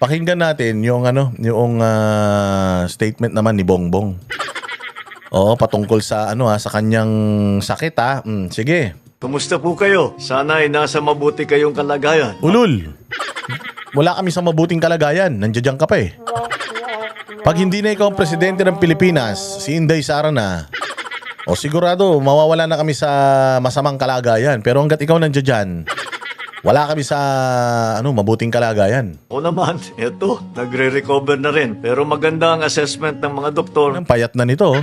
Pakinggan natin yung statement naman ni Bongbong. Oo, patungkol sa sa kanyang sakit ha. Sige. Kumusta po kayo? Sana ay nasa mabuti kayong kalagayan. Ulul. Wala kami sa mabuting kalagayan. Nandiyan ka pa eh. Pag hindi na ikaw ang presidente ng Pilipinas, si Inday Sara na, o sigurado mawawala na kami sa masamang kalagayan. Pero hanggat ikaw nandiyan, wala kami sa mabuting kalagayan. O naman, eto, nagre-recover na rin. Pero maganda ang assessment ng mga doktor. Ang payat na nito.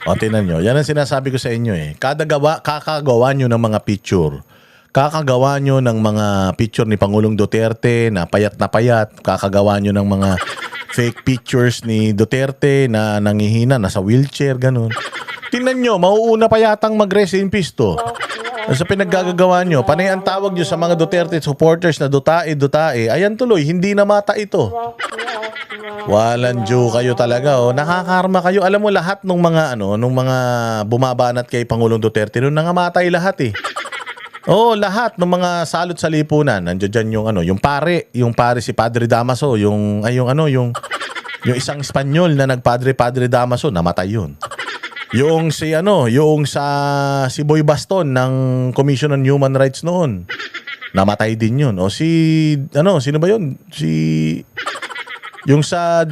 O, tingnan nyo. Yan ang sinasabi ko sa inyo eh. Kakagawa nyo ng mga picture. Kakagawa nyo ng mga picture ni Pangulong Duterte na payat. Kakagawa nyo ng mga fake pictures ni Duterte na nangihina, nasa wheelchair, ganun. Tingnan nyo, mauuna pa yatang mag-rest in peace to. Sa pinaggagawa nyo, panay ang tawag nyo sa mga Duterte supporters na dutae. Ayan tuloy, hindi na mata ito. Walang Diyo kayo talaga, oh. Nakakarma kayo. Alam mo lahat nung mga bumabanat kay Pangulong Duterte nung nangamatay lahat eh. Oo, lahat ng mga salot sa lipunan. Nandiyan yung pare si Padre Damaso, yung isang Espanyol na nagpadre Damaso, namatay yun. Yung si Boy Baston ng Commission on Human Rights noon, namatay din yun. O sino ba yun? Yung sino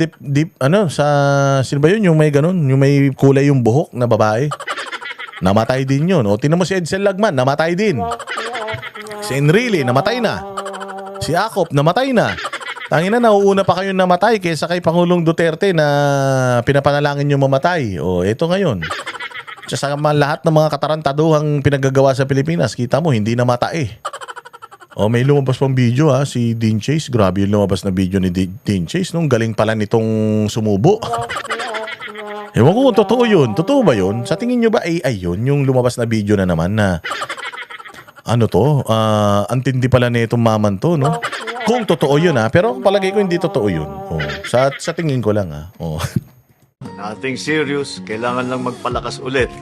ba yun? Yung may ganun, yung may kulay yung buhok na babae. Namatay din yun. O tinan mo si Edsel Lagman, namatay din. Si Enrile, namatay na. Si Acop, namatay na. Tangina, nauuna pa kayong namatay kaysa kay Pangulong Duterte na pinapanalangin nyo mamatay. O, eto ngayon. Sa lahat ng mga katarantaduhang pinagagawa sa Pilipinas, kita mo, hindi namatay. O, may lumabas pang video ha, si Dean Chase. Grabe yung lumabas na video ni Dean Chase. Nung galing pala nitong sumubo. Ewan ko kung totoo yun. Totoo ba yun? Sa tingin nyo ba AI yun? Yung lumabas na video na naman na antindi pala na itong maman to, no? Kung totoo yun ha, pero palagay ko hindi totoo yun. Oh, sa tingin ko lang ha. Oh. Nothing serious, kailangan lang magpalakas ulit.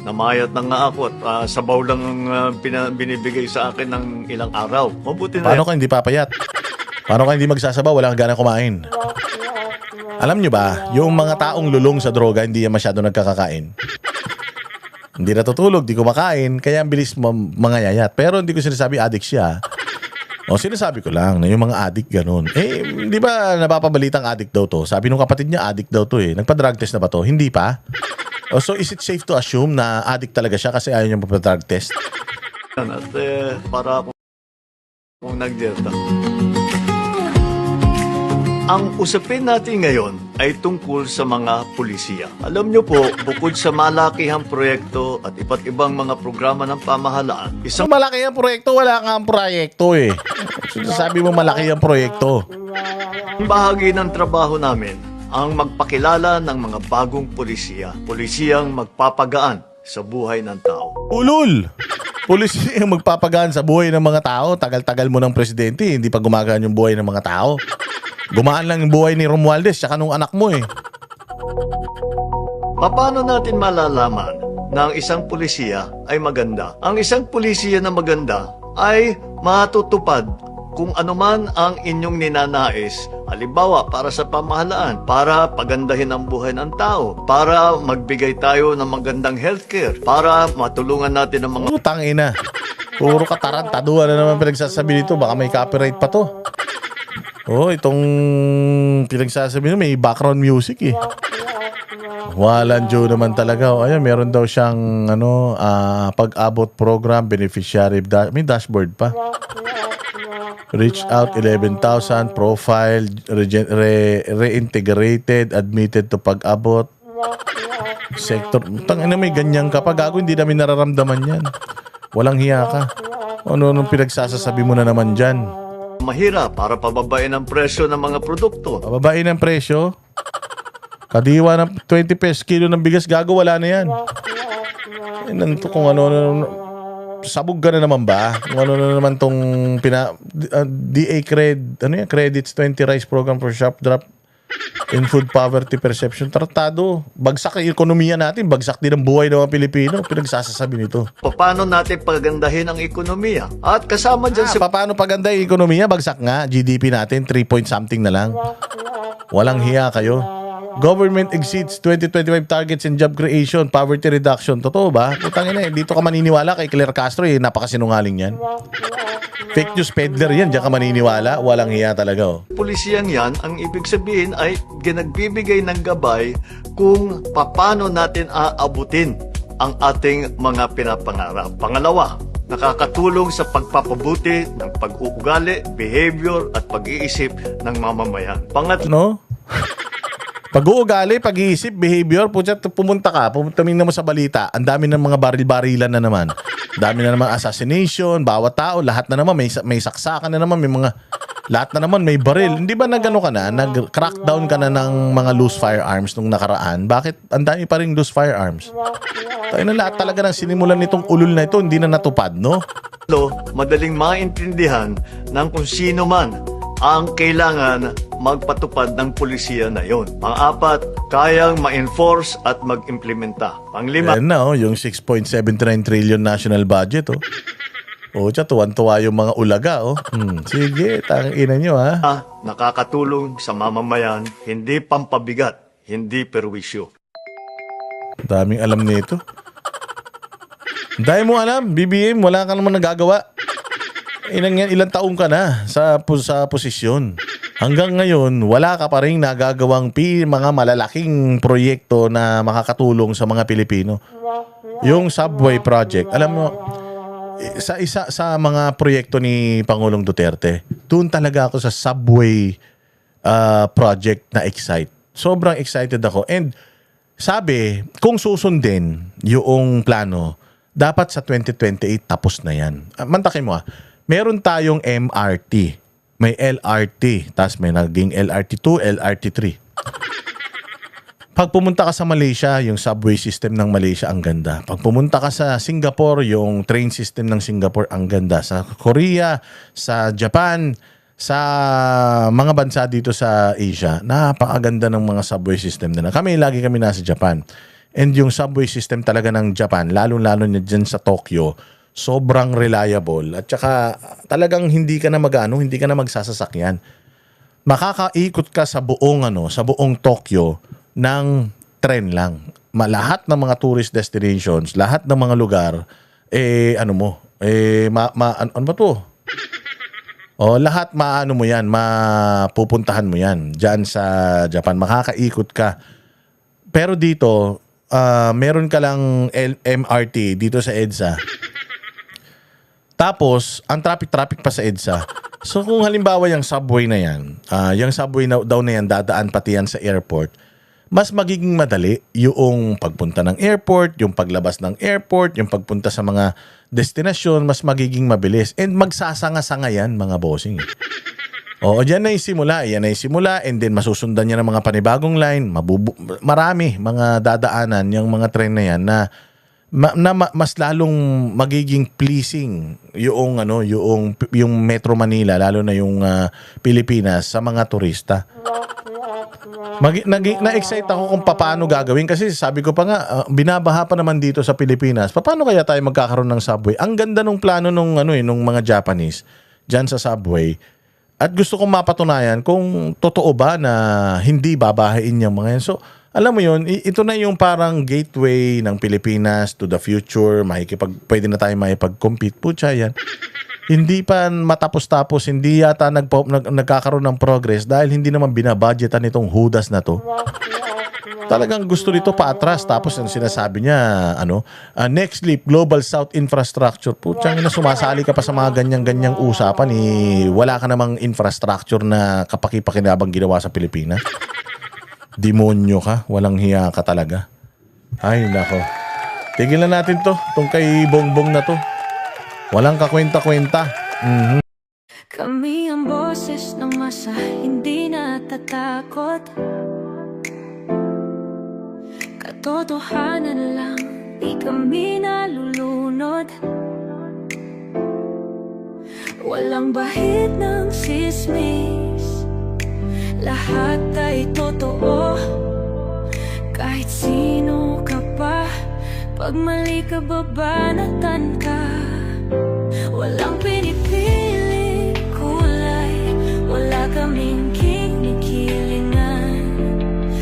Namayat na nga ako at sabaw lang ang binibigay sa akin ng ilang araw. Mabuti na. Paano ka hindi papayat? Paano ka hindi magsasabaw? Wala kang gana kumain. Alam nyo ba, yung mga taong lulong sa droga, hindi yan masyado nagkakakain. Hindi natutulog, di kumakain, kaya ang bilis mga yayat. Pero hindi ko sinasabi addict siya. O sinasabi ko lang na yung mga addict ganun. Di ba napapabalitang addict daw to? Sabi nung kapatid niya, addict daw to eh. Nagpa-drug test na ba to? Hindi pa. So is it safe to assume na addict talaga siya kasi ayaw niya magpa-drug test? At para akong nagdieta. Ang usapin natin ngayon ay tungkol sa mga pulisiya. Alam niyo po, bukod sa malakihang proyekto at iba't ibang mga programa ng pamahalaan, isang Malaki ang proyekto, wala nga ang proyekto eh. Sinasabi mo malaki ang proyekto. bahagi ng trabaho namin ang magpakilala ng mga bagong pulisiya. Pulisiyang magpapagaan sa buhay ng tao. Ulul! Pulis yung magpapagaan sa buhay ng mga tao. Tagal-tagal mo ng presidente, hindi pa gumagaan yung buhay ng mga tao. Gumaan lang yung buhay ni Romualdez tsaka nung anak mo eh. Paano natin malalaman na ang isang pulisiya ay maganda? Ang isang pulisiya na maganda ay matutupad kung anuman ang inyong ninanais. Halimbawa, para sa pamahalaan, para pagandahin ang buhay ng tao, para magbigay tayo ng magandang healthcare, para matulungan natin ang mga... Utang ina. Puro katarantaduhan na naman pinagsasabi nito. Baka may copyright pa to. Oh, itong pinagsasabi nito may background music eh. Walang Diyo naman talaga. O, ayan, meron daw siyang pag-abot program, beneficiary, may dashboard pa. Reach out 11,000, profile, reintegrated, admitted to pag-abot. Sector, may ganyan ka pa. Gago, hindi namin nararamdaman yan. Walang hiya ka. Ano pinagsasasabi mo na naman dyan? Mahirap para pababain ang presyo ng mga produkto. Pababain ang presyo? Kadiwa ng 20 pesos kilo ng bigas, gago, wala na yan. Nanto kung sabog ka na naman ba? Kung ano na naman tong DA credits 20 rice program for shop drop. In food poverty perception, tratado. Bagsak ang ekonomiya natin, bagsak din ang buhay ng mga Pilipino. Pinagsasasabi nito. Paano natin pagandahin ang ekonomiya? At kasama dyan si Paano paganda yung ekonomiya? Bagsak nga. GDP natin, 3 point something na lang. Walang hiya kayo. Government exceeds 2025 targets in job creation, poverty reduction. Totoo ba? Putang ina, dito ka maniniwala kay Claire Castro, napakasinungaling yan. Fake news peddler yan, diyan ka maniniwala. Walang hiya talaga, oh. pulisiyang yan, ang ibig sabihin ay ginagbibigay ng gabay kung paano natin aabutin ang ating mga pinapangarap. Pangalawa, nakakatulong sa pagpapabuti ng pag-uugali, behavior at pag-iisip ng mamamayan. No? Pag-uugali, pag-iisip, behavior, pumunta mo sa balita, ang dami ng mga baril-barilan na naman. Dami na naman assassination, bawat tao, lahat na naman, may saksakan na naman, lahat na naman may baril. Hindi ba nag-ano ka na, nag-crackdown ka na ng mga loose firearms nung nakaraan? Bakit ang dami pa rin loose firearms? Tayo na lahat talaga ng sinimulan nitong ulul na ito, hindi na natupad, no? Madaling maintindihan ng kung sino man ang kailangan magpatupad ng pulisiya na yon. Pang-apat, kayang ma-enforce at mag-implementa. Pang-lima, Ayan na, yung 6.79 trillion national budget, oh. Tuwan-tuwa yung mga ulaga, oh. Sige, tangina nyo, ha? nakakatulong sa mamamayan, hindi pampabigat, hindi perwisyo. Daming alam nito. Dahil mo alam, BBM, wala ka naman nagagawa. Ilang taong ka na sa posisyon. Hanggang ngayon, wala ka pa rin nagagawang mga malalaking proyekto na makakatulong sa mga Pilipino. Yung subway project, alam mo, sa mga proyekto ni Pangulong Duterte, doon talaga ako sa subway project na excite. Sobrang excited ako. And sabi, kung susundin yung plano, dapat sa 2028 tapos na yan. Mantakin mo, meron tayong MRT, may LRT, tapos may naging LRT2, LRT3. Pag pumunta ka sa Malaysia, yung subway system ng Malaysia ang ganda. Pag pumunta ka sa Singapore, yung train system ng Singapore ang ganda. Sa Korea, sa Japan, sa mga bansa dito sa Asia, napakaganda ng mga subway system nila. Lagi kami nasa Japan. And yung subway system talaga ng Japan, lalo-lalo na dyan sa Tokyo, sobrang reliable. At saka talagang hindi ka na hindi ka na magsasasakyan. Makakaikot ka sa buong Tokyo ng tren lang. Lahat ng mga tourist destinations, lahat ng mga lugar, ano ba to? Lahat mo yan, mapupuntahan mo yan dyan sa Japan. Makakaikot ka. Pero dito, meron ka lang MRT dito sa EDSA. Tapos, ang traffic pa sa EDSA. So kung halimbawa yung subway na yan, yung subway daw na yan, dadaan pati yan sa airport, mas magiging madali yung pagpunta ng airport, yung paglabas ng airport, yung pagpunta sa mga destinasyon, mas magiging mabilis. And magsasanga-sanga yan, mga bossing. Yan na yung simula. And then masusundan niya ng mga panibagong line. Marami mga dadaanan yung mga tren na yan na mas lalong magiging pleasing yung Metro Manila, lalo na yung Pilipinas sa mga turista. Na-excite ako kung paano gagawin kasi sabi ko pa nga, binabaha pa naman dito sa Pilipinas. Paano kaya tayo magkakaroon ng subway? Ang ganda nung plano nung mga Japanese diyan sa subway. At gusto kong mapatunayan kung totoo ba na hindi babahain yung mga yan. So, alam mo yun, ito na yung parang gateway ng Pilipinas to the future. Pwede na tayo makipag-compete. Pucha yan. Hindi pa matapos-tapos, hindi yata nagkakaroon ng progress dahil hindi naman binabudgetan itong hudas na to. Talagang gusto nito paatras. Tapos ang sinasabi niya, next leap, Global South Infrastructure. Putsang ina, sumasali ka pa sa mga ganyang-ganyang usapan. Wala ka namang infrastructure na kapaki-pakinabang ginawa sa Pilipinas. Demonyo ka, walang hiya ka talaga. Ay, nako. Tigilan natin to, tong kay Bongbong na to. Walang kakwenta-kwenta. Kami ang boses ng masa, hindi natatakot. Katotohanan lang, di kami nalulunod. Walang bahid ng sismis, lahat ay totoo. Kahit sino ka pa, pag mali ka babanatan ka. Walang pinipili kulay, wala kaming kinikilingan.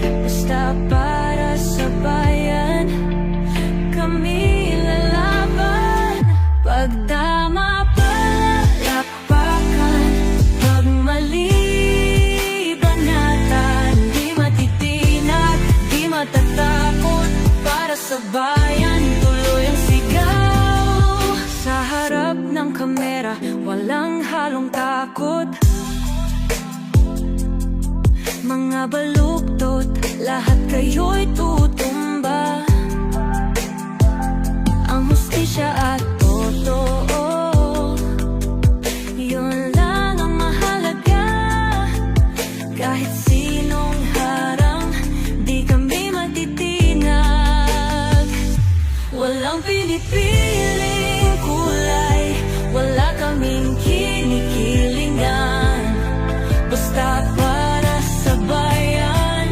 Basta para sa bayan, kami lalaban. Pag tama palakpakan, pag mali banatan. Di matitinag, di matatakot, para sa bayan tuloy ang sigaw. Sa harap ng kamera, walang halong takot. Mga baluktot, lahat kayo'y tutumba. Ang hustisya at totoo, yun lang ang mahalaga. Kahit sinong harang, di kami matitinag. Walang pinipiling kulay, wala kaming kinikilingan. Basta para sa bayan,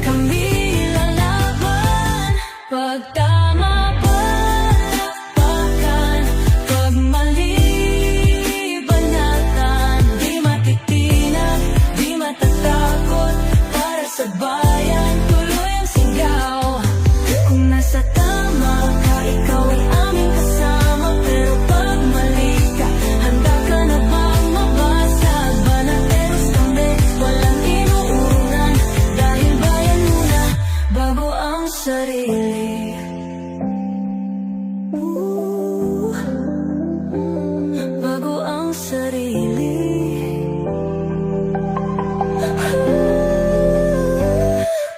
kami lalaban. Pag tama palakpakan, pag mali banatan. Di matitinag, di matatakot, para sa bayan tuloy ang sigaw. Kung nasa tama ka, ikaw ay aming kasama. Pero pag mali ka, handa ka na bang mabasag? Banateros kami, walang inuunan. Dahil bayan muna, bago ang sarili. Bago ang sarili.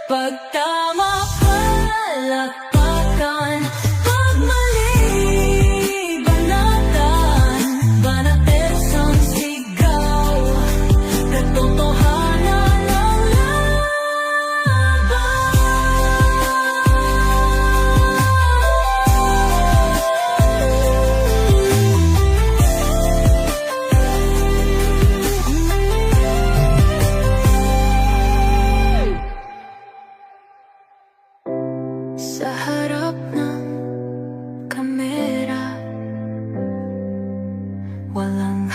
Pag tama palakpakan, pag mali banatan. Banateros ang sigaw, katotohanan ang sa harap ng kamera, walang